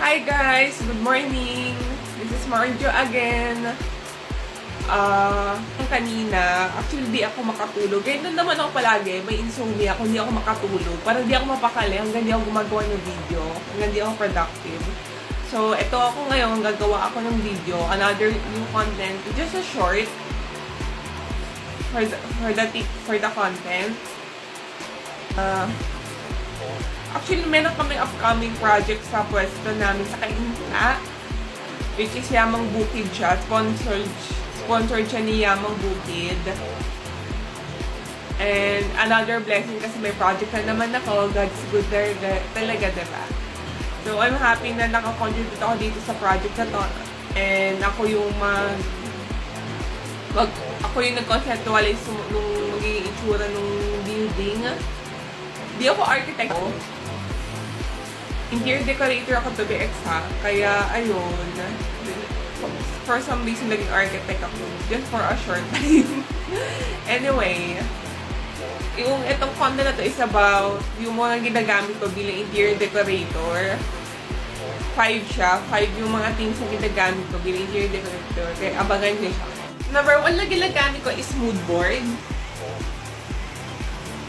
Hi guys! Good morning! This is Marjo again. Kanina, actually di ako makatulog. Ganyan naman ako palagi, may insomnia ako, hindi ako makatulog. Parang di ako mapakali hanggang di ako gumagawa ng video, hanggang di ako productive. So, ito ako ngayon, gagawa ako ng video, another new content, just a short for the content. Actually, meron kaming upcoming project sa pwesto namin sa Kainta, which is Yamang Bukid siya. Sponsored siya ni Yamang Bukid. And another blessing kasi may project na naman ako. God's good there talaga, diba? So, I'm happy na nakakontribute ako dito sa project na to. And ako yung ako yung nag-conceptualize nung magiging itsura nung building. Di ako architect. Interior decorator ako to be exact. Kaya, ayun. For some reason, naging architect ako. Just for a short time. Anyway, yung itong content na to is about yung mga ginagamit ko bilang interior decorator. 5 siya. 5 yung mga things na ginagamit ko bilang interior decorator. Kaya abangan niyo siya. Number 1 na ginagamit ko is mood board.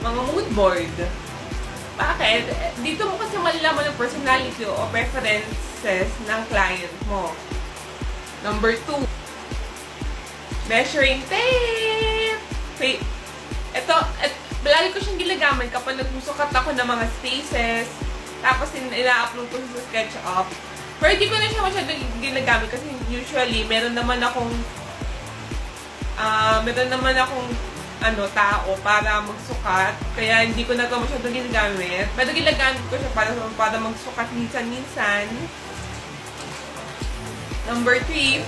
Mga mood board. Bakit? Dito mo kasi malalaman yung personality o preferences ng client mo. Number 2, measuring tape. Ito, lagi ko siyang ginagamit kapag nagsusukat ako ng mga spaces. Tapos ina-upload ko sa SketchUp. Pero hindi ko na siya masyadong ginagamit kasi usually meron naman akong tao para magsukat. Kaya hindi ko na ito masyadong ginagamit. Pero ginagamit ko siya para magsukat minsan-minsan. Number 3,